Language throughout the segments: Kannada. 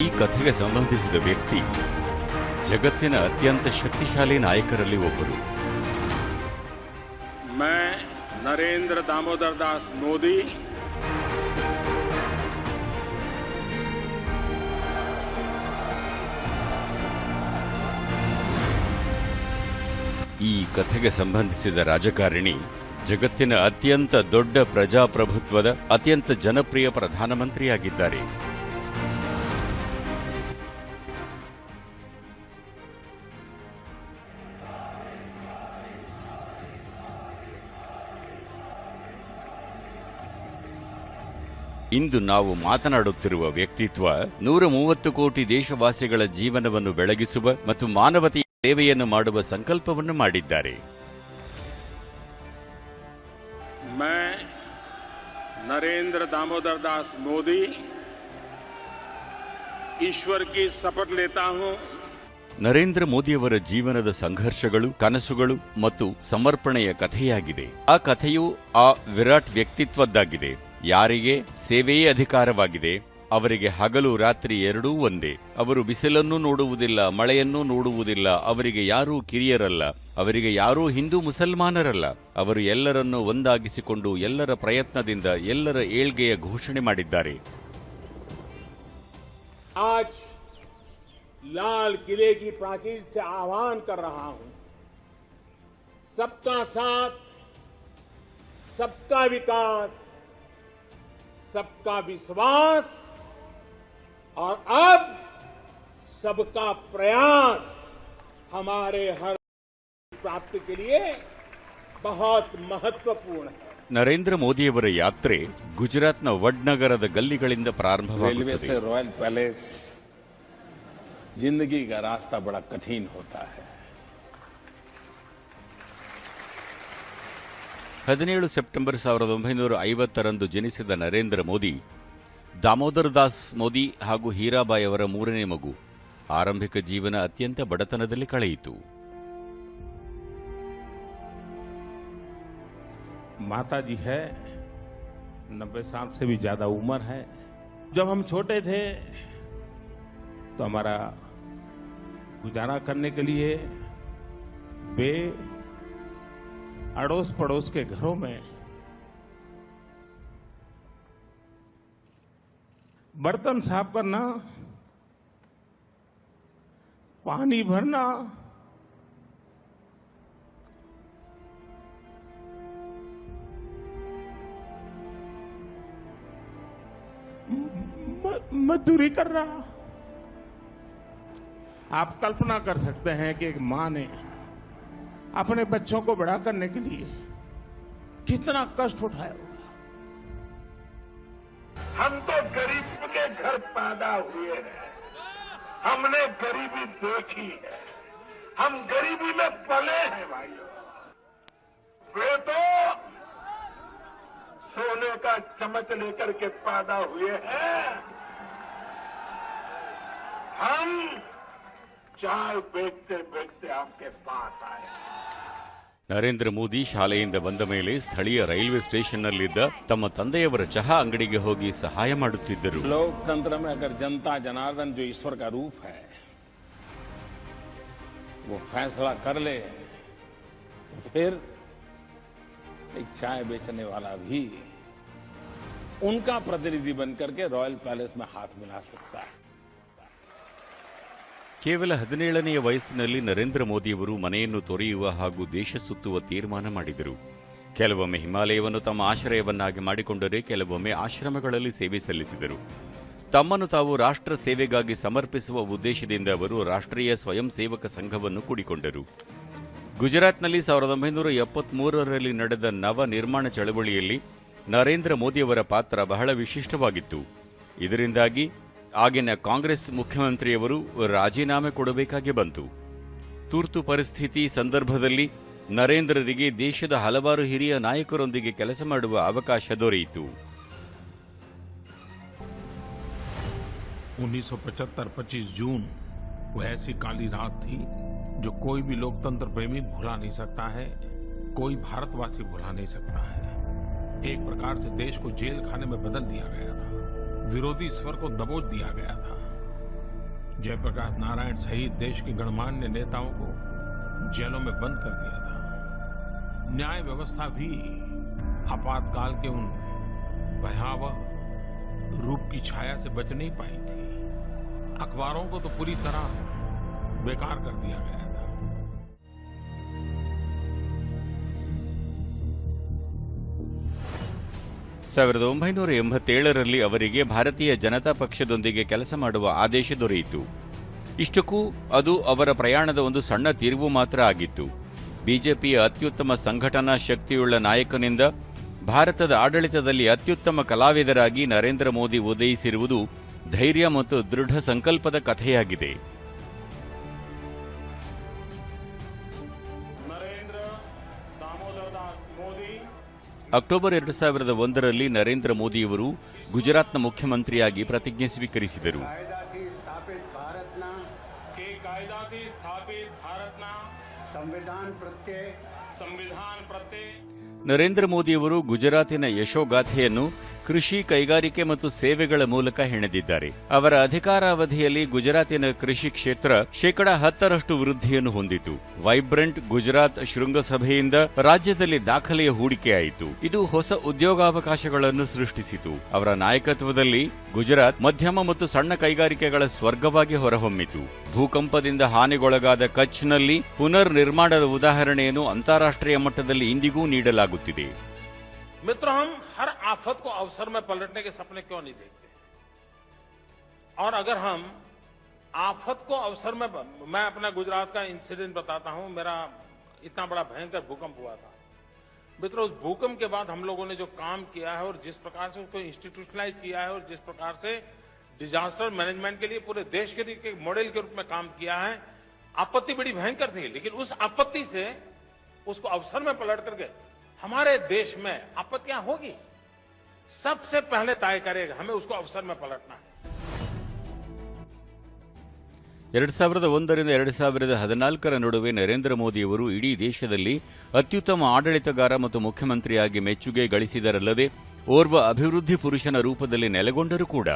ಈ ಕಥೆಗೆ ಸಂಬಂಧಿಸಿದ ವ್ಯಕ್ತಿ ಜಗತ್ತಿನ ಅತ್ಯಂತ ಶಕ್ತಿಶಾಲಿ ನಾಯಕರಲ್ಲಿ ಒಬ್ಬರು. मैं नरेंद्र दामोदर दास मोदी ಈ ಕಥೆಗೆ ಸಂಬಂಧಿಸಿದ ರಾಜಕಾರಣಿ ಜಗತ್ತಿನ ಅತ್ಯಂತ ದೊಡ್ಡ ಪ್ರಜಾಪ್ರಭುತ್ವದ ಅತ್ಯಂತ ಜನಪ್ರಿಯ ಪ್ರಧಾನಮಂತ್ರಿಯಾಗಿದ್ದಾರೆ. ಇಂದು ನಾವು ಮಾತನಾಡುತ್ತಿರುವ ವ್ಯಕ್ತಿತ್ವ 130 ಕೋಟಿ ದೇಶವಾಸಿಗಳ ಜೀವನವನ್ನು ಬೆಳಗಿಸುವ ಮತ್ತು ಮಾನವತೆಯ ಸೇವೆಯನ್ನು ಮಾಡುವ ಸಂಕಲ್ಪವನ್ನು ಮಾಡಿದ್ದಾರೆ. मैं नरेंद्र दामोदर दास मोदी ईश्वर की शपथ लेता हूं. ನರೇಂದ್ರ ಮೋದಿಯವರ ಜೀವನದ ಸಂಘರ್ಷಗಳು, ಕನಸುಗಳು ಮತ್ತು ಸಮರ್ಪಣೆಯ ಕಥೆಯಾಗಿದೆ. ಆ ಕಥೆಯು ಆ ವಿರಾಟ್ ವ್ಯಕ್ತಿತ್ವದ್ದಾಗಿದೆ. ಯಾರಿಗೆ ಸೇವೆಯೇ ಅಧಿಕಾರವಾಗಿದೆ, ಅವರಿಗೆ ಹಗಲು ರಾತ್ರಿ ಎರಡೂ ಒಂದೇ. ಅವರು ಬಿಸಿಲನ್ನೂ ನೋಡುವುದಿಲ್ಲ, ಮಳೆಯನ್ನೂ ನೋಡುವುದಿಲ್ಲ. ಅವರಿಗೆ ಯಾರೂ ಕಿರಿಯರಲ್ಲ, ಅವರಿಗೆ ಯಾರೂ ಹಿಂದೂ ಮುಸಲ್ಮಾನರಲ್ಲ. ಅವರು ಎಲ್ಲರನ್ನೂ ಒಂದಾಗಿಸಿಕೊಂಡು ಎಲ್ಲರ ಪ್ರಯತ್ನದಿಂದ ಎಲ್ಲರ ಏಳ್ಗೆಯ ಘೋಷಣೆ ಮಾಡಿದ್ದಾರೆ. आज लाल किले की प्राचीर से आह्वान कर रहा हूं, सबका साथ, सबका विकास, सबका विश्वास और अब सबका प्रयास हमारे हर प्राप्ति के लिए बहुत महत्वपूर्ण है. ನರೇಂದ್ರ ಮೋದಿಯವರ ಯಾತ್ರೆ ಗುಜರಾತ್ನ ವಡ್ನಗರದ ಗಲ್ಲಿಗಳಿಂದ ಪ್ರಾರಂಭವಾಗುತ್ತದೆ. रेलवे से रॉयल पैलेस जिंदगी का रास्ता बड़ा कठिन होता है. 17 ಸೆಪ್ಟೆಂಬರ್ 1950ರಂದು ಜನಿಸಿದ ನರೇಂದ್ರ ಮೋದಿ ದಾಮೋದರ್ ದಾಸ್ ಮೋದಿ ಹಾಗೂ ಹೀರಾಬಾಯಿ ಅವರ ಮೂರನೇ ಮಗು. ಆರಂಭಿಕ ಜೀವನ ಅತ್ಯಂತ ಬಡತನದಲ್ಲಿ ಕಳೆಯಿತು. माता जी है, 90 साल से भी ज्यादा उम्र है. जब हम छोटे थे तो हमारा गुजारा करने के लिए वे अड़ोस पड़ोस के घरों में बर्तन साफ करना, पानी भरना, मजदूरी कर रहा. आप कल्पना कर सकते हैं कि एक मां ने अपने बच्चों को बड़ा करने के लिए कितना कष्ट उठाया होगा. हम तो गरीब के घर पैदा हुए हैं, हमने गरीबी देखी है, हम गरीबी में पले हैं भाइयों. वे तो सोने का चम्मच लेकर के पैदा हुए हैं, हम चाय बेचते बेचते आपके पास आए. ನರೇಂದ್ರ ಮೋದಿ ಶಾಲೆಯಿಂದ ಬಂದ ಮೇಲೆ ಸ್ಥಳೀಯ ರೈಲ್ವೆ ಸ್ಟೇಷನ್ನಲ್ಲಿದ್ದ ತಮ್ಮ ತಂದೆಯವರ ಚಹಾ ಅಂಗಡಿಗೆ ಹೋಗಿ ಸಹಾಯ ಮಾಡುತ್ತಿದ್ದರು. लोकतंत्र में अगर जनता जनार्दन जो ईश्वर का रूप है वो फैसला कर ले तो फिर एक चाय बेचने वाला भी उनका प्रतिनिधि बनकर के रॉयल पैलेस में हाथ मिला सकता है. ಕೇವಲ 17ನೆಯ ವಯಸ್ಸಿನಲ್ಲಿ ನರೇಂದ್ರ ಮೋದಿಯವರು ಮನೆಯನ್ನು ತೊರೆಯುವ ಹಾಗೂ ದೇಶ ಸುತ್ತುವ ತೀರ್ಮಾನ ಮಾಡಿದರು. ಕೆಲವೊಮ್ಮೆ ಹಿಮಾಲಯವನ್ನು ತಮ್ಮ ಆಶ್ರಯವನ್ನಾಗಿ ಮಾಡಿಕೊಂಡರೆ ಕೆಲವೊಮ್ಮೆ ಆಶ್ರಮಗಳಲ್ಲಿ ಸೇವೆ ಸಲ್ಲಿಸಿದರು. ತಮ್ಮನ್ನು ತಾವು ರಾಷ್ಟ್ರ ಸೇವೆಗಾಗಿ ಸಮರ್ಪಿಸುವ ಉದ್ದೇಶದಿಂದ ಅವರು ರಾಷ್ಟ್ರೀಯ ಸ್ವಯಂ ಸೇವಕ ಸಂಘವನ್ನು ಕೂಡಿಕೊಂಡರು. ಗುಜರಾತ್ನಲ್ಲಿ 1973ರಲ್ಲಿ ನಡೆದ ನವ ನಿರ್ಮಾಣ ಚಳವಳಿಯಲ್ಲಿ ನರೇಂದ್ರ ಮೋದಿಯವರ ಪಾತ್ರ ಬಹಳ ವಿಶಿಷ್ಟವಾಗಿತ್ತು. ಇದರಿಂದಾಗಿ ಆಗಿನ ಕಾಂಗ್ರೆಸ್ ಮುಖ್ಯಮಂತ್ರಿಯವರು ರಾಜೀನಾಮೆ ಕೊಡಬೇಕಾಗಿ ಬಂತು. ತುರ್ತು ಪರಿಸ್ಥಿತಿ ಸಂದರ್ಭದಲ್ಲಿ ನರೇಂದ್ರರಿಗೆ ದೇಶದ ಹಲವಾರು ಹಿರಿಯ ನಾಯಕರೊಂದಿಗೆ ಕೆಲಸ ಮಾಡುವ ಅವಕಾಶ ದೊರೆಯಿತು. 1975 25 जून वो ऐसी काली रात थी जो कोई भी लोकतंत्र प्रेमी भुला नहीं सकता है, कोई भारतवासी भुला नहीं सकता है. एक प्रकार से देश को जेल खाने में बदल दिया गया था, विरोधी स्वर को दबोच दिया गया था. जयप्रकाश नारायण सहित देश के गणमान्य नेताओं को जेलों में बंद कर दिया था। न्याय व्यवस्था भी आपातकाल के उन भयावह रूप की छाया से बच नहीं पाई थी। अखबारों को तो पूरी तरह बेकार कर दिया गया था। ಸಾವಿರದ 1987ರಲ್ಲಿ ಅವರಿಗೆ ಭಾರತೀಯ ಜನತಾ ಪಕ್ಷದೊಂದಿಗೆ ಕೆಲಸ ಮಾಡುವ ಆದೇಶ ದೊರೆಯಿತು. ಇಷ್ಟಕ್ಕೂ ಅದು ಅವರ ಪ್ರಯಾಣದ ಒಂದು ಸಣ್ಣ ತಿರುವು ಮಾತ್ರ ಆಗಿತ್ತು. ಬಿಜೆಪಿಯ ಅತ್ಯುತ್ತಮ ಸಂಘಟನಾ ಶಕ್ತಿಯುಳ್ಳ ನಾಯಕನಿಂದ ಭಾರತದ ಆಡಳಿತದಲ್ಲಿ ಅತ್ಯುತ್ತಮ ಕಲಾವಿದರಾಗಿ ನರೇಂದ್ರ ಮೋದಿ ಉದಯಿಸಿರುವುದು ಧೈರ್ಯ ಮತ್ತು ದೃಢ ಸಂಕಲ್ಪದ ಕಥೆಯಾಗಿದೆ. ಅಕ್ಟೋಬರ್ 2001ರಲ್ಲಿ ನರೇಂದ್ರ ಮೋದಿಯವರು ಗುಜರಾತ್ನ ಮುಖ್ಯಮಂತ್ರಿಯಾಗಿ ಪ್ರತಿಜ್ಞೆ ಸ್ವೀಕರಿಸಿದರು. ನರೇಂದ್ರ ಮೋದಿಯವರು ಗುಜರಾತಿನ ಯಶೋಗಾಥೆಯನ್ನು ಕೃಷಿ, ಕೈಗಾರಿಕೆ ಮತ್ತು ಸೇವೆಗಳ ಮೂಲಕ ಹೆಣೆದಿದ್ದಾರೆ. ಅವರ ಅಧಿಕಾರಾವಧಿಯಲ್ಲಿ ಗುಜರಾತಿನ ಕೃಷಿ ಕ್ಷೇತ್ರ 10% ವೃದ್ಧಿಯನ್ನು ಹೊಂದಿತು. ವೈಬ್ರೆಂಟ್ ಗುಜರಾತ್ ಶೃಂಗಸಭೆಯಿಂದ ರಾಜ್ಯದಲ್ಲಿ ದಾಖಲೆಯ ಹೂಡಿಕೆಯಾಯಿತು. ಇದು ಹೊಸ ಉದ್ಯೋಗಾವಕಾಶಗಳನ್ನು ಸೃಷ್ಟಿಸಿತು. ಅವರ ನಾಯಕತ್ವದಲ್ಲಿ ಗುಜರಾತ್ ಮಧ್ಯಮ ಮತ್ತು ಸಣ್ಣ ಕೈಗಾರಿಕೆಗಳ ಸ್ವರ್ಗವಾಗಿ ಹೊರಹೊಮ್ಮಿತು. ಭೂಕಂಪದಿಂದ ಹಾನಿಗೊಳಗಾದ ಕಚ್ನಲ್ಲಿ ಪುನರ್ ನಿರ್ಮಾಣದ ಉದಾಹರಣೆಯನ್ನು ಅಂತಾರಾಷ್ಟ್ರೀಯ ಮಟ್ಟದಲ್ಲಿ ಇಂದಿಗೂ ನೀಡಲಾಗುತ್ತಿದೆ. मित्रों, हम हर आफत को अवसर में पलटने के सपने क्यों नहीं देखते? और अगर हम आफत को अवसर में, मैं अपना गुजरात का इंसिडेंट बताता हूं. मेरा इतना बड़ा भयंकर भूकंप हुआ था. मित्रों, उस भूकंप के बाद हम लोगों ने जो काम किया है और जिस प्रकार से उसको इंस्टीट्यूशनलाइज किया है और जिस प्रकार से डिजास्टर मैनेजमेंट के लिए पूरे देश के लिए मॉडल के रूप में काम किया है. आपत्ति बड़ी भयंकर थी, लेकिन उस आपत्ति से उसको अवसर में पलट करके हमारे देश में आपत्तियां होगी, सबसे पहले तय करेगा हमें उसको अवसर में पलटना है. 2001ರಿಂದ 2014ರ ನಡುವೆ ನರೇಂದ್ರ ಮೋದಿಯವರು ಇಡೀ ದೇಶದಲ್ಲಿ ಅತ್ಯುತ್ತಮ ಆಡಳಿತಗಾರ ಮತ್ತು ಮುಖ್ಯಮಂತ್ರಿಯಾಗಿ ಮೆಚ್ಚುಗೆ ಗಳಿಸಿದರಲ್ಲದೆ ಓರ್ವ ಅಭಿವೃದ್ಧಿ ಪುರುಷನ ರೂಪದಲ್ಲಿ ನೆಲೆಗೊಂಡರು ಕೂಡ.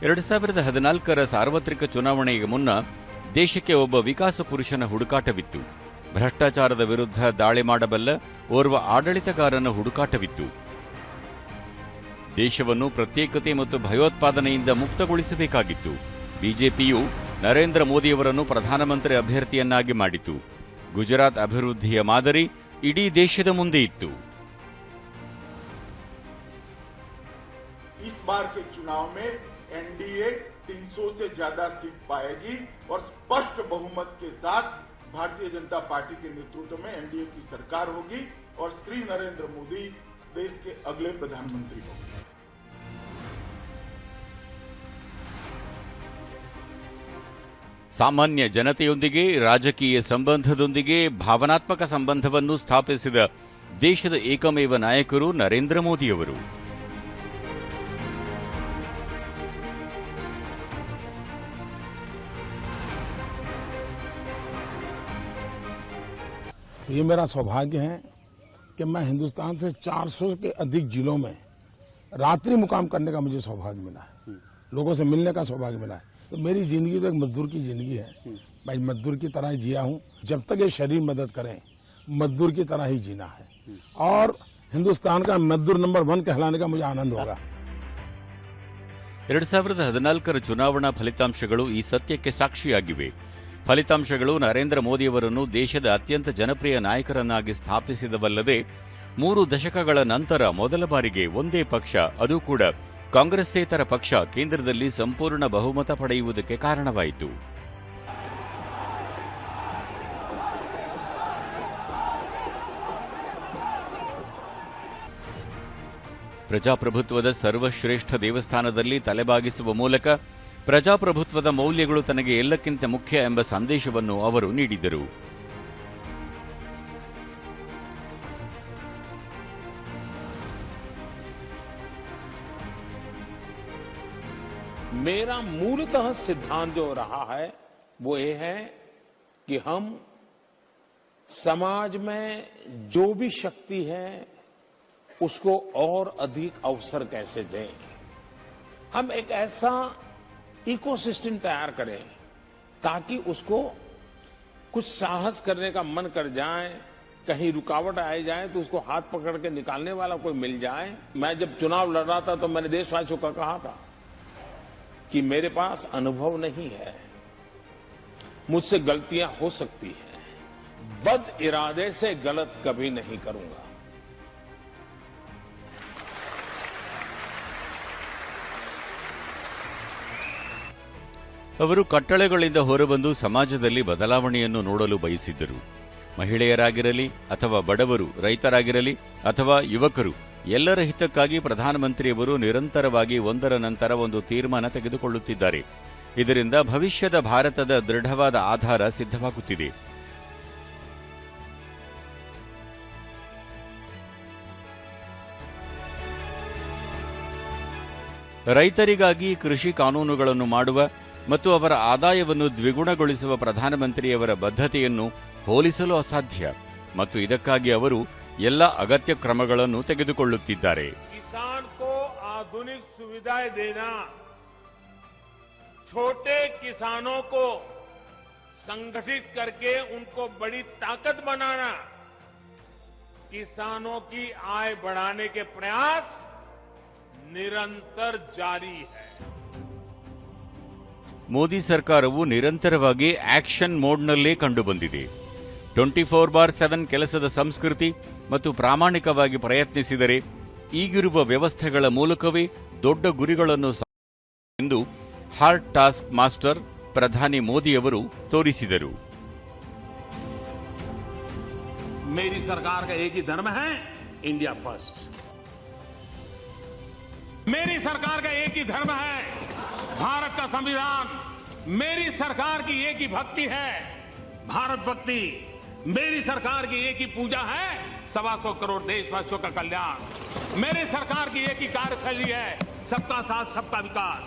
ಎರಡು 2014ರ ಸಾರ್ವತ್ರಿಕ ಚುನಾವಣೆಗೆ ಮುನ್ನ ದೇಶಕ್ಕೆ ಒಬ್ಬ ವಿಕಾಸ ಪುರುಷನ ಹುಡುಕಾಟವಿತ್ತು. ಭ್ರಷ್ಟಾಚಾರದ ವಿರುದ್ಧ ದಾಳಿ ಮಾಡಬಲ್ಲ ಓರ್ವ ಆಡಳಿತಗಾರನ ಹುಡುಕಾಟವಿತ್ತು. ದೇಶವನ್ನು ಪ್ರತ್ಯೇಕತೆ ಮತ್ತು ಭಯೋತ್ಪಾದನೆಯಿಂದ ಮುಕ್ತಗೊಳಿಸಬೇಕಾಗಿತ್ತು. ಬಿಜೆಪಿಯು ನರೇಂದ್ರ ಮೋದಿಯವರನ್ನು ಪ್ರಧಾನಮಂತ್ರಿ ಅಭ್ಯರ್ಥಿಯನ್ನಾಗಿ ಮಾಡಿತು. ಗುಜರಾತ್ ಅಭಿವೃದ್ಧಿಯ ಮಾದರಿ ಇಡೀ ದೇಶದ ಮುಂದೆ ಇತ್ತು. इस बार के चुनाव में एनडीए 300 से ज्यादा सीट पाएगी और स्पष्ट बहुमत के साथ भारतीय जनता पार्टी के नेतृत्व में एनडीए की सरकार होगी और श्री नरेंद्र मोदी देश के अगले प्रधानमंत्री होंगे. ಸಾಮಾನ್ಯ ಜನತೆಯೊಂದಿಗೆ ರಾಜಕೀಯ ಸಂಬಂಧದೊಂದಿಗೆ ಭಾವನಾತ್ಮಕ ಸಂಬಂಧವನ್ನು ಸ್ಥಾಪಿಸಿದ ದೇಶದ ಏಕಮೇವ ನಾಯಕರು ನರೇಂದ್ರ ಮೋದಿಯವರು. ये मेरा सौभाग्य है कि मैं हिंदुस्तान से 400 के अधिक जिलों में रात्रि मुकाम करने का मुझे सौभाग्य मिला है. लोगों से मिलने का सौभाग्य मिला है. तो मेरी जिंदगी तो एक मजदूर की जिंदगी है. मैं मजदूर की तरह ही जिया हूँ. जब तक ये शरीर मदद करें, मजदूर की तरह ही जीना है. और हिंदुस्तान का मजदूर नंबर 1 कहलाने का मुझे आनंद होगा. 2014ರ ಚುನಾವಣಾ ಫಲಿತಾಂಶಗಳು ಈ ಸತ್ಯಕ್ಕೆ ಸಾಕ್ಷಿಯಾಗಿವೆ. ಫಲಿತಾಂಶಗಳು ನರೇಂದ್ರ ಮೋದಿಯವರನ್ನು ದೇಶದ ಅತ್ಯಂತ ಜನಪ್ರಿಯ ನಾಯಕರನ್ನಾಗಿ ಸ್ಥಾಪಿಸಿದವಲ್ಲದೆ 3 ದಶಕಗಳ ನಂತರ ಮೊದಲ ಬಾರಿಗೆ ಒಂದೇ ಪಕ್ಷ, ಅದು ಕೂಡ ಕಾಂಗ್ರೆಸ್ಸೇತರ ಪಕ್ಷ, ಕೇಂದ್ರದಲ್ಲಿ ಸಂಪೂರ್ಣ ಬಹುಮತ ಪಡೆಯುವುದಕ್ಕೆ ಕಾರಣವಾಯಿತು. ಪ್ರಜಾಪ್ರಭುತ್ವದ ಸರ್ವಶ್ರೇಷ್ಠ ದೇವಸ್ಥಾನದಲ್ಲಿ ತಲೆಬಾಗಿಸುವ ಮೂಲಕ ಪ್ರಜಾಪ್ರಭುತ್ವದ ಮೌಲ್ಯಗಳು ತನಗೆ ಎಲ್ಲಕ್ಕಿಂತ ಮುಖ್ಯ ಎಂಬ ಸಂದೇಶವನ್ನು ಅವರು ನೀಡಿದರು. मेरा मूलतः सिद्धांत जो रहा है वो ये है कि हम समाज में जो भी शक्ति है उसको और अधिक अवसर कैसे दें। हम एक ऐसा इकोसिस्टम तैयार करें ताकि उसको कुछ साहस करने का मन कर जाए, कहीं रुकावट आ जाए तो उसको हाथ पकड़ के निकालने वाला कोई मिल जाए। मैं जब चुनाव लड़ रहा था तो मैंने देशवासियों को कहा था कि मेरे पास अनुभव नहीं है, मुझसे गलतियां हो सकती हैं, बद इरादे से गलत कभी नहीं करूंगा। ಅವರು ಕಟ್ಟಳೆಗಳಿಂದ ಹೊರಬಂದು ಸಮಾಜದಲ್ಲಿ ಬದಲಾವಣೆಯನ್ನು ನೋಡಲು ಬಯಸಿದ್ದರು. ಮಹಿಳೆಯರಾಗಿರಲಿ ಅಥವಾ ಬಡವರು, ರೈತರಾಗಿರಲಿ ಅಥವಾ ಯುವಕರು, ಎಲ್ಲರ ಹಿತಕ್ಕಾಗಿ ಪ್ರಧಾನಮಂತ್ರಿಯವರು ನಿರಂತರವಾಗಿ ಒಂದರ ನಂತರ ಒಂದು ತೀರ್ಮಾನ ತೆಗೆದುಕೊಳ್ಳುತ್ತಿದ್ದಾರೆ. ಇದರಿಂದ ಭವಿಷ್ಯದ ಭಾರತದ ದೃಢವಾದ ಆಧಾರ ಸಿದ್ಧವಾಗುತ್ತಿದೆ. ರೈತರಿಗಾಗಿ ಕೃಷಿ ಕಾನೂನುಗಳನ್ನು ಮಾಡುವ ಮತ್ತು ಅವರ ಆದಾಯವನ್ನು ದ್ವಿಗುಣಗೊಳಿಸುವ ಪ್ರಧಾನಮಂತ್ರಿಯವರ ಬದ್ಧತೆಯನ್ನು ಹೋಲಿಸಲು ಅಸಾಧ್ಯ ಮತ್ತು ಇದಕ್ಕಾಗಿ ಅವರು ಎಲ್ಲ ಅಗತ್ಯ ಕ್ರಮಗಳನ್ನು ತೆಗೆದುಕೊಳ್ಳುತ್ತಿದ್ದಾರೆ. किसान को आधुनिक सुविधाएं देना, छोटे किसानों को संगठित करके उनको बड़ी ताकत बनाना, किसानों की आय बढ़ाने के प्रयास निरंतर जारी है. ಮೋದಿ ಸರ್ಕಾರವು ನಿರಂತರವಾಗಿ ಆಕ್ಷನ್ ಮೋಡ್ನಲ್ಲೇ ಕಂಡುಬಂದಿದೆ. 24/7 ಕೆಲಸದ ಸಂಸ್ಕೃತಿ ಮತ್ತು ಪ್ರಾಮಾಣಿಕವಾಗಿ ಪ್ರಯತ್ನಿಸಿದರೆ ಈಗಿರುವ ವ್ಯವಸ್ಥೆಗಳ ಮೂಲಕವೇ ದೊಡ್ಡ ಗುರಿಗಳನ್ನು ಎಂದು ಹಾರ್ಡ್ ಟಾಸ್ಕ್ ಮಾಸ್ಟರ್ ಪ್ರಧಾನಿ ಮೋದಿಯವರು ತೋರಿಸಿದರು. मेरी सरकार का एक ही धर्म है, इंडिया फर्स्ट. मेरी सरकार का एक ही धर्म है, भारत का संविधान. मेरी सरकार की एक ही भक्ति है, भारत भक्ति. मेरी सरकार की एक ही पूजा है, 125 करोड़ देशवासियों का कल्याण. मेरी सरकार की एक ही कार्यशैली है, सबका साथ सबका विकास.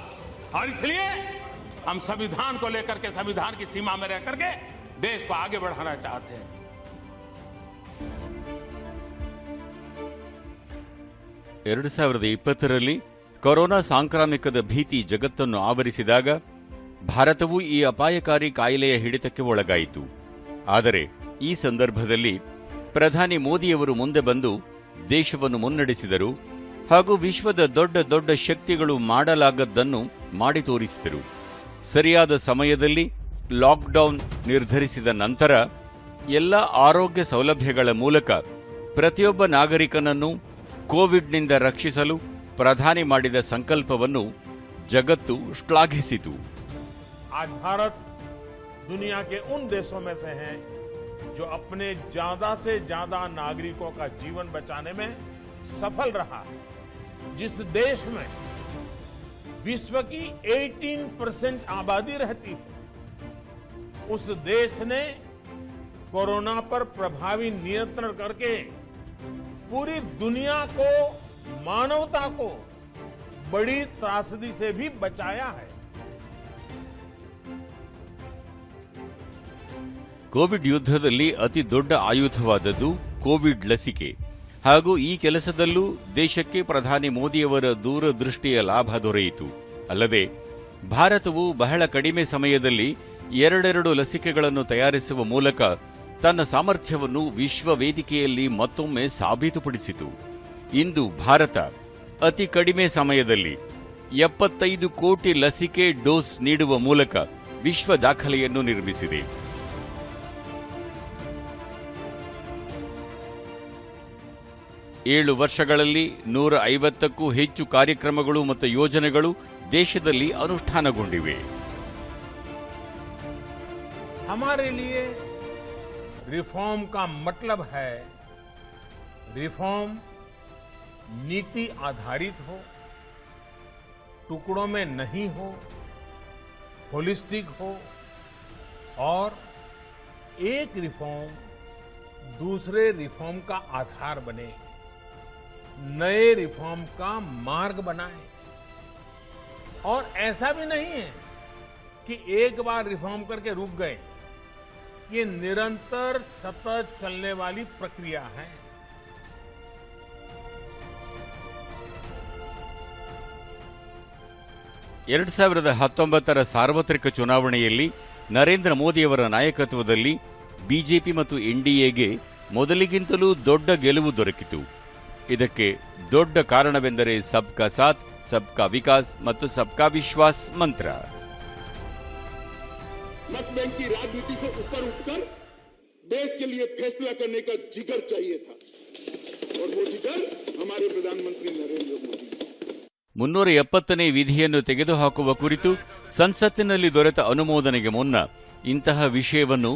और इसलिए हम संविधान को लेकर के, संविधान की सीमा में रह करके देश को आगे बढ़ाना चाहते हैं. 2020ರಲ್ಲಿ ಕೊರೋನಾ ಸಾಂಕ್ರಾಮಿಕದ ಭೀತಿ ಜಗತ್ತನ್ನು ಆವರಿಸಿದಾಗ ಭಾರತವು ಈ ಅಪಾಯಕಾರಿ ಕಾಯಿಲೆಯ ಹಿಡಿತಕ್ಕೆ ಒಳಗಾಯಿತು. ಆದರೆ ಈ ಸಂದರ್ಭದಲ್ಲಿ ಪ್ರಧಾನಿ ಮೋದಿಯವರು ಮುಂದೆ ಬಂದು ದೇಶವನ್ನು ಮುನ್ನಡೆಸಿದರು ಹಾಗೂ ವಿಶ್ವದ ದೊಡ್ಡ ದೊಡ್ಡ ಶಕ್ತಿಗಳು ಮಾಡಲಾಗದ್ದನ್ನು ಮಾಡಿ ತೋರಿಸಿದರು. ಸರಿಯಾದ ಸಮಯದಲ್ಲಿ ಲಾಕ್ಡೌನ್ ನಿರ್ಧರಿಸಿದ ನಂತರ ಎಲ್ಲ ಆರೋಗ್ಯ ಸೌಲಭ್ಯಗಳ ಮೂಲಕ ಪ್ರತಿಯೊಬ್ಬ ನಾಗರಿಕನನ್ನು ಕೋವಿಡ್ನಿಂದ ರಕ್ಷಿಸಲು ಪ್ರಧಾನಿ ಮಾಡಿದ ಸಂಕಲ್ಪವನ್ನು ಜಗತ್ತು ಶ್ಲಾಘಿಸಿತು. आज भारत दुनिया के उन देशों में से है जो अपने ज्यादा से ज्यादा नागरिकों का जीवन बचाने में सफल रहा है. जिस देश में विश्व की 18% आबादी रहती है, उस देश ने कोरोना पर प्रभावी नियंत्रण करके पूरी दुनिया को, मानवता को बड़ी त्रासदी से भी बचाया है. ಕೋವಿಡ್ ಯುದ್ಧದಲ್ಲಿ ಅತಿ ದೊಡ್ಡ ಆಯುಧವಾದದ್ದು ಕೋವಿಡ್ ಲಸಿಕೆ ಹಾಗೂ ಈ ಕೆಲಸದಲ್ಲೂ ದೇಶಕ್ಕೆ ಪ್ರಧಾನಿ ಮೋದಿಯವರ ದೂರದೃಷ್ಟಿಯ ಲಾಭ ದೊರೆಯಿತು. ಅಲ್ಲದೆ ಭಾರತವು ಬಹಳ ಕಡಿಮೆ ಸಮಯದಲ್ಲಿ 2 ಲಸಿಕೆಗಳನ್ನು ತಯಾರಿಸುವ ಮೂಲಕ ತನ್ನ ಸಾಮರ್ಥ್ಯವನ್ನು ವಿಶ್ವ ವೇದಿಕೆಯಲ್ಲಿ ಮತ್ತೊಮ್ಮೆ ಸಾಬೀತುಪಡಿಸಿತು. ಇಂದು ಭಾರತ ಅತಿ ಕಡಿಮೆ ಸಮಯದಲ್ಲಿ 75 ಕೋಟಿ ಲಸಿಕೆ ಡೋಸ್ ನೀಡುವ ಮೂಲಕ ವಿಶ್ವ ದಾಖಲೆಯನ್ನು ನಿರ್ಮಿಸಿದೆ. ಏಳು ವರ್ಷಗಳಲ್ಲಿ 150ಕ್ಕೂ ಹೆಚ್ಚು ಕಾರ್ಯಕ್ರಮಗಳು ಮತ್ತು ಯೋಜನೆಗಳು ದೇಶದಲ್ಲಿ ಅನುಷ್ಠಾನಗೊಂಡಿವೆ. हमारे लिए रिफॉर्म का मतलब है रिफॉर्म नीति आधारित हो, टुकड़ों में नहीं हो, होलिस्टिक हो और एक रिफॉर्म दूसरे रिफॉर्म का आधार बने, नए रिफॉर्म का मार्ग बनाए. और ऐसा भी नहीं है कि एक बार रिफॉर्म करके रुक गए. ये निरंतर सतत चलने वाली प्रक्रिया है. 2019ರ ಸಾರ್ವತ್ರಿಕ ಚುನಾವಣೆಯಲ್ಲಿ ನರೇಂದ್ರ ಮೋದಿಯವರ ನಾಯಕತ್ವದಲ್ಲಿ ಬಿಜೆಪಿ ಮತ್ತು ಎನ್ಡಿಎಗೆ ಮೊದಲಿಗಿಂತಲೂ ದೊಡ್ಡ ಗೆಲುವು ದೊರಕಿತು. ಇದಕ್ಕೆ ದೊಡ್ಡ ಕಾರಣವೆಂದರೆ ಸಬ್ಕಾ ಸಾಥ್, ಸಬ್ಕಾ ವಿಕಾಸ್ ಮತ್ತು ಸಬ್ಕಾ ವಿಶ್ವಾಸ್ ಮಂತ್ರ. मत बैंक की राजनीति से ऊपर उठकर देश के लिए फैसला करने का जिगर चाहिए था और वो जिगर हमारे प्रधानमंत्री नरेंद्र मोदी. 370ನೇ ವಿಧಿಯನ್ನು ತೆಗೆದುಹಾಕುವ ಕುರಿತು ಸಂಸತ್ತಿನಲ್ಲಿ ದೊರೆತ ಅನುಮೋದನೆಗೆ ಮುನ್ನ ಇಂತಹ ವಿಷಯವನ್ನು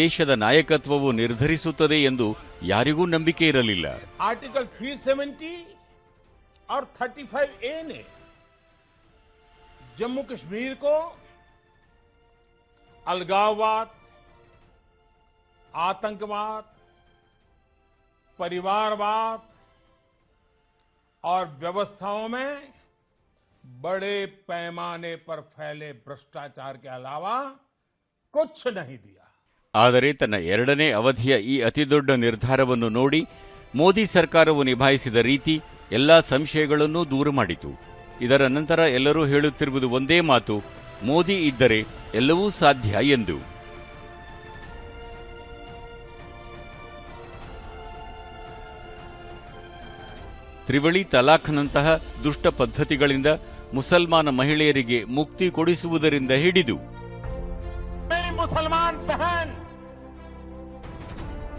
ದೇಶದ ನಾಯಕತ್ವವು ನಿರ್ಧರಿಸುತ್ತದೆ ಎಂದು ಯಾರಿಗೂ ನಂಬಿಕೆ ಇರಲಿಲ್ಲ. आर्टिकल 370 और 35A ने जम्मू कश्मीर को अलगाववाद, आतंकवाद, परिवारवाद और व्यवस्थाओं में बड़े पैमाने पर फैले भ्रष्टाचार के अलावा कुछ नहीं दिया. ಆದರೆ ತನ್ನ 2ನೇ ಅವಧಿಯ ಈ ಅತಿದೊಡ್ಡ ನಿರ್ಧಾರವನ್ನು ನೋಡಿ ಮೋದಿ ಸರ್ಕಾರವು ನಿಭಾಯಿಸಿದ ರೀತಿ ಎಲ್ಲಾ ಸಂಶಯಗಳನ್ನು ದೂರ ಮಾಡಿತು. ಇದರ ನಂತರ ಎಲ್ಲರೂ ಹೇಳುತ್ತಿರುವುದು ಒಂದೇ ಮಾತು, ಮೋದಿ ಇದ್ದರೆ ಎಲ್ಲವೂ ಸಾಧ್ಯ ಎಂದು. ತ್ರಿವಳಿ ತಲಾಖ್ನಂತಹ ದುಷ್ಟ ಪದ್ಧತಿಗಳಿಂದ ಮುಸಲ್ಮಾನ ಮಹಿಳೆಯರಿಗೆ ಮುಕ್ತಿ ಕೊಡಿಸುವುದರಿಂದ ಹಿಡಿದು मेरी मुसलमान बहन,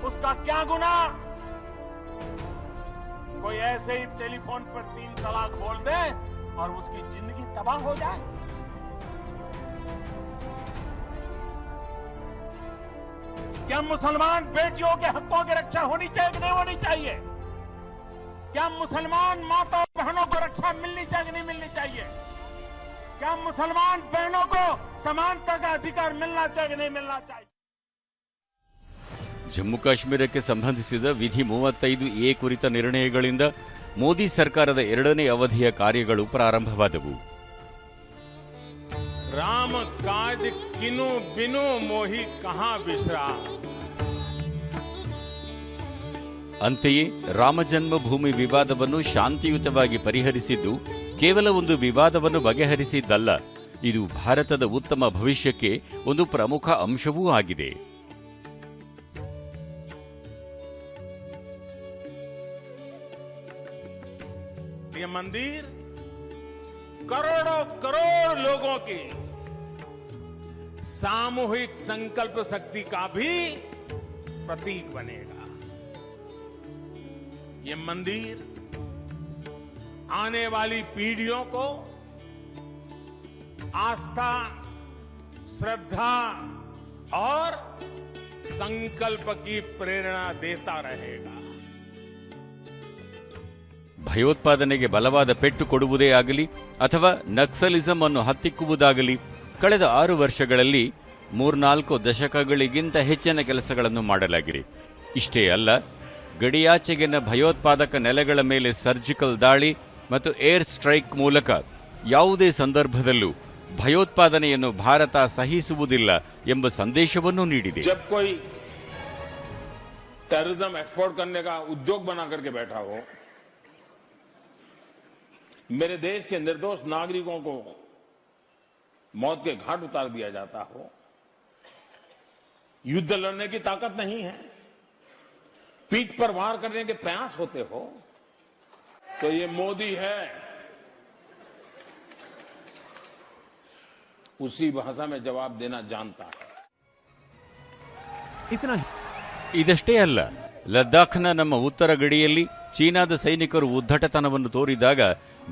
उसका क्या गुनाह? कोई ऐसे ही टेलीफोन पर 3 तलाक बोल दे और उसकी जिंदगी तबाह हो जाए? क्या मुसलमान बेटियों के हकों की रक्षा होनी चाहिए कि नहीं होनी चाहिए? क्या मुसलमान माता और बहनों को रक्षा मिलनी चाहिए कि नहीं मिलनी चाहिए? क्या मुसलमान बहनों को समानता का अधिकार मिलना चाहिए कि नहीं मिलना चाहिए? ಜಮ್ಮು ಕಾಶ್ಮೀರಕ್ಕೆ ಸಂಬಂಧಿಸಿದ ವಿಧಿ 35A ಕುರಿತ ನಿರ್ಣಯಗಳಿಂದ ಮೋದಿ ಸರ್ಕಾರದ 2ನೇ ಅವಧಿಯ ಕಾರ್ಯಗಳು ಪ್ರಾರಂಭವಾದವು. राम काज किनु बिनु मोहि कहां बिसरा. ಅಂತೆಯೇ ರಾಮಜನ್ಮಭೂಮಿ ವಿವಾದವನ್ನು ಶಾಂತಿಯುತವಾಗಿ ಪರಿಹರಿಸಿದ್ದು ಕೇವಲ ಒಂದು ವಿವಾದವನ್ನು ಬಗೆಹರಿಸಿದ್ದಲ್ಲ, ಇದು ಭಾರತದ ಉತ್ತಮ ಭವಿಷ್ಯಕ್ಕೆ ಒಂದು ಪ್ರಮುಖ ಅಂಶವೂ ಆಗಿದೆ. ये मंदिर करोड़ों करोड़ लोगों की सामूहिक संकल्प शक्ति का भी प्रतीक बनेगा. ये मंदिर आने वाली पीढ़ियों को आस्था, श्रद्धा और संकल्प की प्रेरणा देता रहेगा. ಭಯೋತ್ಪಾದನೆಗೆ ಬಲವಾದ ಪೆಟ್ಟು ಕೊಡುವುದೇ ಆಗಲಿ ಅಥವಾ ನಕ್ಸಲಿಸಂ ಅನ್ನು ಹತ್ತಿಕ್ಕುವುದಾಗಲಿ ಕಳೆದ 6 ವರ್ಷಗಳಲ್ಲಿ 3-4 ದಶಕಗಳಿಗಿಂತ ಹೆಚ್ಚಿನ ಕೆಲಸಗಳನ್ನು ಮಾಡಲಾಗಿದೆ. ಇಷ್ಟೇ ಅಲ್ಲ, ಗಡಿಯಾಚೆಗಿನ ಭಯೋತ್ಪಾದಕ ನೆಲೆಗಳ ಮೇಲೆ ಸರ್ಜಿಕಲ್ ದಾಳಿ ಮತ್ತು ಏರ್ ಸ್ಟ್ರೈಕ್ ಮೂಲಕ ಯಾವುದೇ ಸಂದರ್ಭದಲ್ಲೂ ಭಯೋತ್ಪಾದನೆಯನ್ನು ಭಾರತ ಸಹಿಸುವುದಿಲ್ಲ ಎಂಬ ಸಂದೇಶವನ್ನು ನೀಡಿದೆ. जब कोई टेररिज्म एक्सपोर्ट करने का उद्योग बना करके बैठा हो, मेरे देश के निर्दोष नागरिकों को मौत के घाट उतार दिया जाता हो, युद्ध लड़ने की ताकत नहीं है, पीठ पर वार करने के प्रयास होते हो, तो ये मोदी है उसी भाषा में जवाब देना जानता है. इतना ही ಇದಷ್ಟೇ ಅಲ್ಲ, ಲದ್ದಾಖ್ನ ನಮ್ಮ ಉತ್ತರ ಗಡಿಯಲ್ಲಿ ಚೀನಾದ ಸೈನಿಕರು ಉದ್ದಟತನವನ್ನು ತೋರಿದಾಗ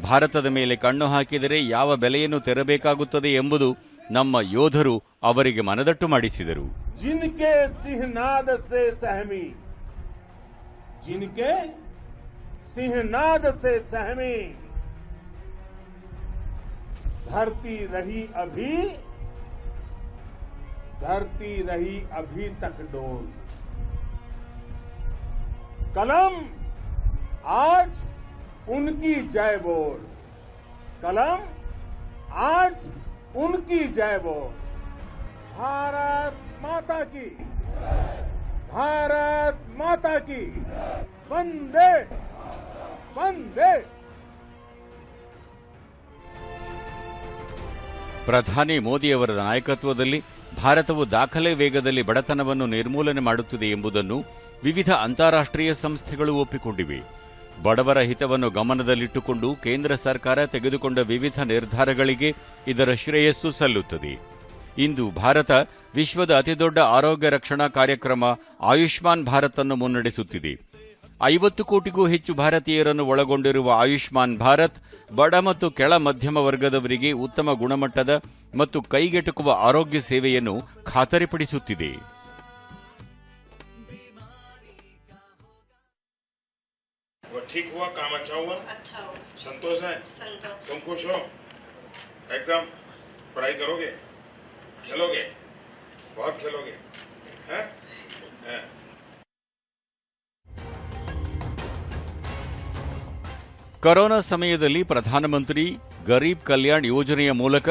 ಭಾರತದ ಮೇಲೆ ಕಣ್ಣು ಹಾಕಿದರೆ ಯಾವ ಬೆಲೆಯನ್ನು ತೆರಬೇಕಾಗುತ್ತದೆ ಎಂಬುದು ನಮ್ಮ ಯೋಧರು ಅವರಿಗೆ ಮನದಟ್ಟು ಮಾಡಿಸಿದರು. जिनके सिंहनाद से सहमी, जिनके सिंहनाद से सहमी धरती रही अभी तक डोल. कलम आज उनकी जय बोल, कलम आज उनकी जय बोल. भारत माता की, भारत माता की, वंदे वंदे. ಪ್ರಧಾನಿ ಮೋದಿಯವರ ನಾಯಕತ್ವದಲ್ಲಿ ಭಾರತವು ದಾಖಲೆ ವೇಗದಲ್ಲಿ ಬಡತನವನ್ನು ನಿರ್ಮೂಲನೆ ಮಾಡುತ್ತಿದೆ ಎಂಬುದನ್ನು ವಿವಿಧ ಅಂತಾರಾಷ್ಟ್ರೀಯ ಸಂಸ್ಥೆಗಳು ಒಪ್ಪಿಕೊಂಡಿವೆ. ಬಡವರ ಹಿತವನ್ನು ಗಮನದಲ್ಲಿಟ್ಟುಕೊಂಡು ಕೇಂದ್ರ ಸರ್ಕಾರ ತೆಗೆದುಕೊಂಡ ವಿವಿಧ ನಿರ್ಧಾರಗಳಿಗೆ ಇದರ ಶ್ರೇಯಸ್ಸು ಸಲ್ಲುತ್ತದೆ. ಇಂದು ಭಾರತ ವಿಶ್ವದ ಅತಿದೊಡ್ಡ ಆರೋಗ್ಯ ರಕ್ಷಣಾ ಕಾರ್ಯಕ್ರಮ ಆಯುಷ್ಮಾನ್ ಭಾರತ್ ಅನ್ನು ಮುನ್ನಡೆಸುತ್ತಿದೆ. 50 ಕೋಟಿಗೂ ಹೆಚ್ಚು ಭಾರತೀಯರನ್ನು ಒಳಗೊಂಡಿರುವ ಆಯುಷ್ಮಾನ್ ಭಾರತ್ ಬಡ ಮತ್ತು ಕೆಳ ಮಧ್ಯಮ ವರ್ಗದವರಿಗೆ ಉತ್ತಮ ಗುಣಮಟ್ಟದ ಮತ್ತು ಕೈಗೆಟುಕುವ ಆರೋಗ್ಯ ಸೇವೆಯನ್ನು ಖಾತರಿಪಡಿಸುತ್ತಿದೆ. ठीक हुआ, काम अच्छा हुआ, अच्छा हो, संतोष है, संतोष। तुम खुश हो, एकदम पढ़ाई करोगे, खेलोगे, बहुत खेलोगे, हैं? हैं? ಕೊರೋನಾ ಸಮಯದಲ್ಲಿ ಪ್ರಧಾನಮಂತ್ರಿ ಗರೀಬ್ ಕಲ್ಯಾಣ್ ಯೋಜನೆಯ ಮೂಲಕ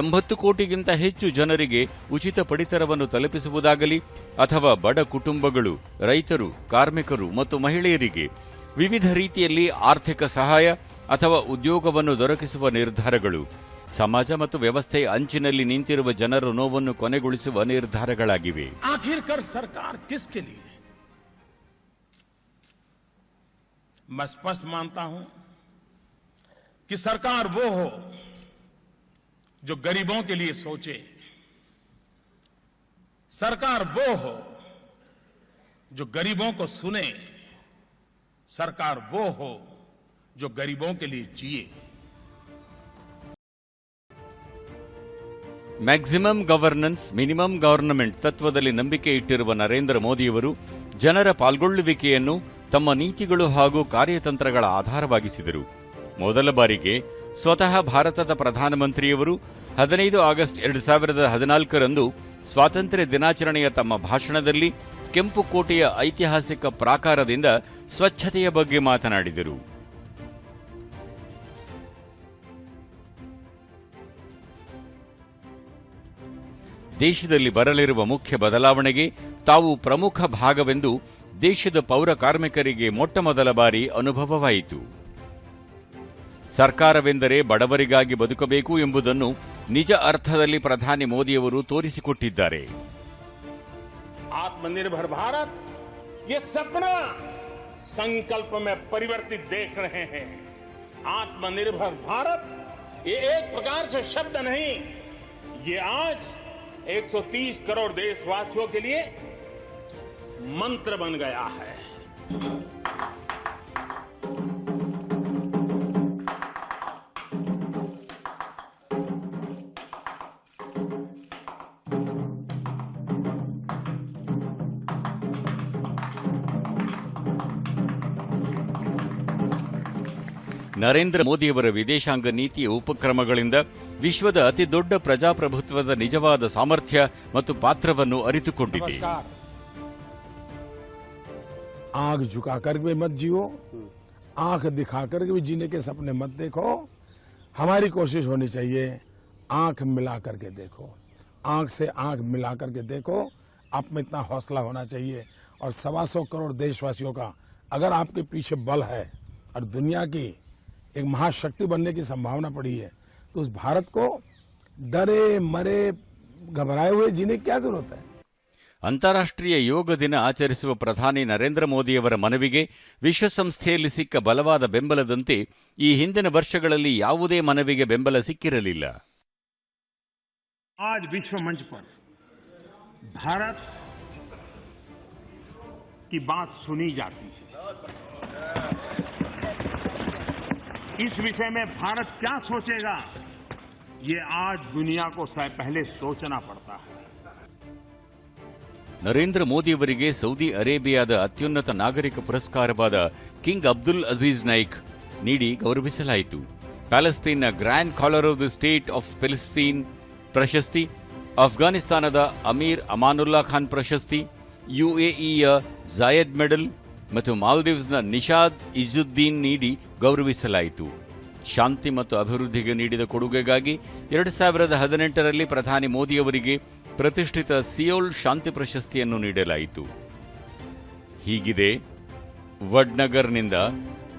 80 ಕೋಟಿಗಿಂತ ಹೆಚ್ಚು ಜನರಿಗೆ ಉಚಿತ ಪಡಿತರವನ್ನು ತಲುಪಿಸುವುದಾಗಲಿ ಅಥವಾ ಬಡ ಕುಟುಂಬಗಳು, ರೈತರು, ಕಾರ್ಮಿಕರು ಮತ್ತು ಮಹಿಳೆಯರಿಗೆ ವಿವಿಧ ರೀತಿಯಲ್ಲಿ ಆರ್ಥಿಕ ಸಹಾಯ ಅಥವಾ ಉದ್ಯೋಗವನ್ನು ದೊರಕಿಸುವ ನಿರ್ಧಾರಗಳು ಸಮಾಜ ಮತ್ತು ವ್ಯವಸ್ಥೆಯ ಅಂಚಿನಲ್ಲಿ ನಿಂತಿರುವ ಜನರ ನೋವನ್ನು ಕೊನೆಗೊಳಿಸುವ ನಿರ್ಧಾರಗಳಾಗಿವೆ. आखिरकार सरकार किसके लिए? मैं स्पष्ट मानता हूं कि सरकार वो हो जो गरीबों के लिए सोचे, सरकार वो हो जो गरीबों को सुने, सरकार वो हो जो गरीबों के लिए जिए. ಮ್ಯಾಕ್ಸಿಮಮ್ ಗವರ್ನೆನ್ಸ್ ಮಿನಿಮಮ್ ಗವರ್ನಮೆಂಟ್ ತತ್ವದಲ್ಲಿ ನಂಬಿಕೆ ಇಟ್ಟಿರುವ ನರೇಂದ್ರ ಮೋದಿಯವರು ಜನರ ಪಾಲ್ಗೊಳ್ಳುವಿಕೆಯನ್ನು ತಮ್ಮ ನೀತಿಗಳು ಹಾಗೂ ಕಾರ್ಯತಂತ್ರಗಳ ಆಧಾರವಾಗಿಸಿದರು. ಮೊದಲ ಬಾರಿಗೆ ಸ್ವತಃ ಭಾರತದ ಪ್ರಧಾನಮಂತ್ರಿಯವರು 15 ಆಗಸ್ಟ್ 2014ರಂದು ಸ್ವಾತಂತ್ರ್ಯ ದಿನಾಚರಣೆಯ ತಮ್ಮ ಭಾಷಣದಲ್ಲಿ ಕೆಂಪು ಕೋಟೆಯ ಐತಿಹಾಸಿಕ ಪ್ರಾಕಾರದಿಂದ ಸ್ವಚ್ಛತೆಯ ಬಗ್ಗೆ ಮಾತನಾಡಿದರು. ದೇಶದಲ್ಲಿ ಬರಲಿರುವ ಮುಖ್ಯ ಬದಲಾವಣೆಗೆ ತಾವು ಪ್ರಮುಖ ಭಾಗವೆಂದು ದೇಶದ ಪೌರ ಕಾರ್ಮಿಕರಿಗೆ ಮೊಟ್ಟಮೊದಲ ಬಾರಿ ಅನುಭವವಾಯಿತು. ಸರ್ಕಾರವೆಂದರೆ ಬಡವರಿಗಾಗಿ ಬದುಕಬೇಕು ಎಂಬುದನ್ನು ನಿಜ ಅರ್ಥದಲ್ಲಿ ಪ್ರಧಾನಿ ಮೋದಿಯವರು ತೋರಿಸಿಕೊಟ್ಟಿದ್ದಾರೆ. आत्मनिर्भर भारत ये सपना संकल्प में परिवर्तित देख रहे हैं. आत्मनिर्भर भारत ये एक प्रकार से शब्द नहीं, ये आज 130 करोड़ देशवासियों के लिए मंत्र बन गया है. ನರೇಂದ್ರ ಮೋದಿಯವರ ವಿದೇಶಾಂಗ ನೀತಿಯ ಉಪಕ್ರಮಗಳಿಂದ ವಿಶ್ವದ ಅತಿ ದೊಡ್ಡ ಪ್ರಜಾಪ್ರಭುತ್ವದ ನಿಜವಾದ ಸಾಮರ್ಥ್ಯ ಮತ್ತು ಪಾತ್ರವನ್ನು ಅರಿತುಕೊಂಡಿದೆ. आंख झुकाकर भी मत जियो, आंख दिखाकर भी जीने के सपने मत देखो. हमारी कोशिश होनी चाहिए आंख मिला करके देखो, आंख से आंख मिला करके देखो. आप में इतना हौसला होना चाहिए और 125 करोड़ देशवासियों का अगर आपके पीछे बल है और दुनिया की एक महाशक्ति बनने की संभावना पड़ी है तो उस भारत को डरे मरे घबराए हुए जीने की क्या जरूरत है. ಅಂತಾರಾಷ್ಟ್ರೀಯ ಯೋಗ ದಿನ ಆಚರಿಸುವ ಪ್ರಧಾನಿ ನರೇಂದ್ರ ಮೋದಿಯವರ ಮನವಿಗೆ ವಿಶ್ವಸಂಸ್ಥೆಯಲ್ಲಿ ಸಿಕ್ಕ ಬಲವಾದ ಬೆಂಬಲದಂತೆ ಈ ಹಿಂದಿನ ವರ್ಷಗಳಲ್ಲಿ ಯಾವುದೇ ಮನವಿಗೆ ಬೆಂಬಲ ಸಿಕ್ಕಿರಲಿಲ್ಲ. आज विश्व मंच पर भारत की बात सुनी जाती है. इस विषय में भारत क्या सोचेगा, ये आज दुनिया को पहले सोचना पड़ता है. ನರೇಂದ್ರ ಮೋದಿಯವರಿಗೆ ಸೌದಿ ಅರೇಬಿಯಾದ ಅತ್ಯುನ್ನತ ನಾಗರಿಕ ಪುರಸ್ಕಾರವಾದ ಕಿಂಗ್ ಅಬ್ದುಲ್ ಅಜೀಜ್ ನೈಕ್ ನೀಡಿ ಗೌರವಿಸಲಾಯಿತು. ಪ್ಯಾಲೆಸ್ತೈನ್ನ grand collar of the state of Palestine ಪ್ರಶಸ್ತಿ, ಅಫ್ಘಾನಿಸ್ತಾನದ ಅಮೀರ್ ಅಮಾನುಲ್ಲಾ ಖಾನ್ ಪ್ರಶಸ್ತಿ, ಯುಎಇಯ ಜಾಯದ್ ಮೆಡಲ್ ಮತ್ತು ಮಾಲ್ದೀವ್ಸ್ನ ನಿಷಾದ್ ಇಜುದ್ದೀನ್ ನೀಡಿ ಗೌರವಿಸಲಾಯಿತು. ಶಾಂತಿ ಮತ್ತು ಅಭಿವೃದ್ಧಿಗೆ ನೀಡಿದ ಕೊಡುಗೆಗಾಗಿ 2018ರಲ್ಲಿ ಪ್ರಧಾನಿ ಮೋದಿಯವರಿಗೆ ಪ್ರತಿಷ್ಠಿತ ಸಿಯೋಲ್ ಶಾಂತಿ ಪ್ರಶಸ್ತಿಯನ್ನು ನೀಡಲಾಯಿತು. ಹೀಗಿದೆ ವಡ್ನಗರ್ನಿಂದ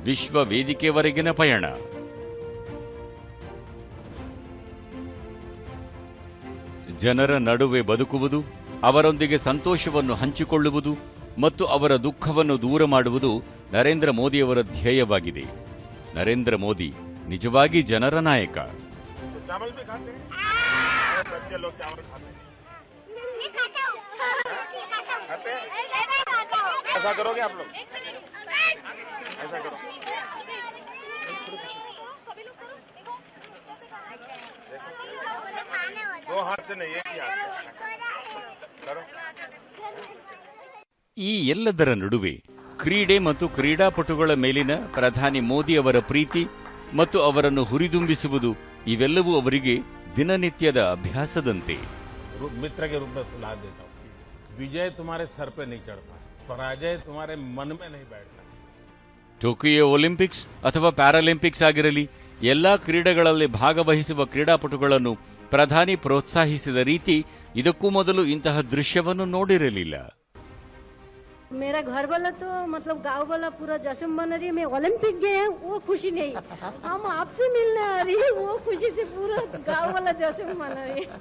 ವಿಶ್ವ ವೇದಿಕೆವರೆಗಿನ ಪಯಣ. ಜನರ ನಡುವೆ ಬದುಕುವುದು, ಅವರೊಂದಿಗೆ ಸಂತೋಷವನ್ನು ಹಂಚಿಕೊಳ್ಳುವುದು ಮತ್ತು ಅವರ ದುಃಖವನ್ನು ದೂರ ಮಾಡುವುದು ನರೇಂದ್ರ ಮೋದಿಯವರ ಧ್ಯೇಯವಾಗಿದೆ. ನರೇಂದ್ರ ಮೋದಿ ನಿಜವಾಗಿ ಜನರ ನಾಯಕ. चावल भी खाते हैं? बच्चे लोग चावल खाते हैं? खाते हैं? ऐसा करोगे आप लोग? ऐसा करो. दो हाथ से नहीं, एक ही हाथ से करो. ಈ ಎಲ್ಲದರ ನಡುವೆ ಕ್ರೀಡೆ ಮತ್ತು ಕ್ರೀಡಾಪಟುಗಳ ಮೇಲಿನ ಪ್ರಧಾನಿ ಮೋದಿ ಅವರ ಪ್ರೀತಿ ಮತ್ತು ಅವರನ್ನು ಹುರಿದುಂಬಿಸುವುದು ಇವೆಲ್ಲವೂ ಅವರಿಗೆ ದಿನನಿತ್ಯದ ಅಭ್ಯಾಸದಂತೆ. मित्र के रूप में सलाह देता हूँ, विजय तुम्हारे सर पे नहीं चढ़ता, पराजय तुम्हारे मन में नहीं बैठता. ಟೋಕಿಯೋ ಒಲಿಂಪಿಕ್ಸ್ ಅಥವಾ ಪ್ಯಾರಾಲಿಂಪಿಕ್ಸ್ ಆಗಿರಲಿ, ಎಲ್ಲಾ ಕ್ರೀಡೆಗಳಲ್ಲಿ ಭಾಗವಹಿಸುವ ಕ್ರೀಡಾಪಟುಗಳನ್ನು ಪ್ರಧಾನಿ ಪ್ರೋತ್ಸಾಹಿಸಿದ ರೀತಿ ಇದಕ್ಕೂ ಮೊದಲು ಇಂತಹ ದೃಶ್ಯವನ್ನು ನೋಡಿರಲಿಲ್ಲ. मेरा घर वाला तो मतलब गांव वाला पूरा जश्न मना रही है. मैं ओलंपिक गए हैं वो खुशी नहीं, हम आपसे मिलने आ रही है वो खुशी से पूरा गांव वाला जश्न मना रही है.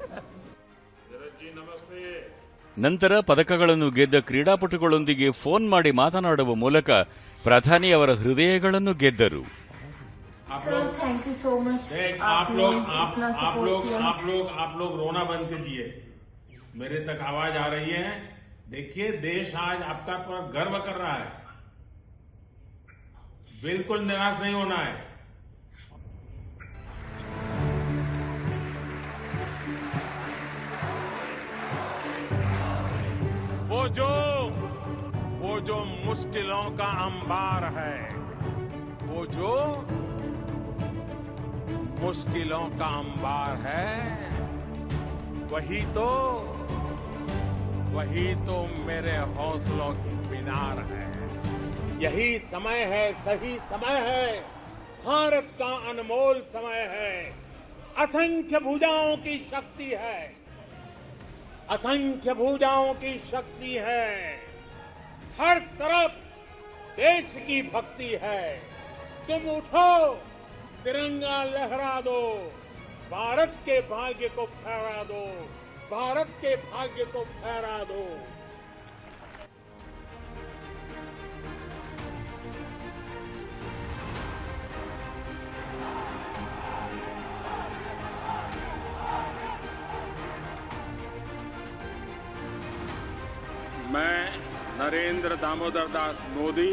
ನಂತರ ಪದಕಗಳನ್ನು ಗೆದ್ದ ಕ್ರೀಡಾಪಟುಗಳೊಂದಿಗೆ ಫೋನ್ ಮಾಡಿ ಮಾತನಾಡುವ ಮೂಲಕ ಪ್ರಧಾನಿ ಅವರ ಹೃದಯಗಳನ್ನು ಗೆದ್ದರು. Thank you so much. आप लोग रोना बंद कीजिए. मेरे तक आवाज आ रही है. देखिए, देश आज आपका पर गर्व कर रहा है. बिल्कुल निराश नहीं होना है. वो जो मुश्किलों का अंबार है, वो जो मुश्किलों का अंबार है, वही तो मेरे हौसलों की मीनार है. यही समय है, सही समय है, भारत का अनमोल समय है. असंख्य भुजाओं की शक्ति है, असंख्य भुजाओं की शक्ति है. हर तरफ देश की भक्ति है. तुम उठो, तिरंगा लहरा दो, भारत के भाग्य को फहरा दो, भारत के भाग्य को फहरा दो. मैं नरेंद्र दामोदर दास मोदी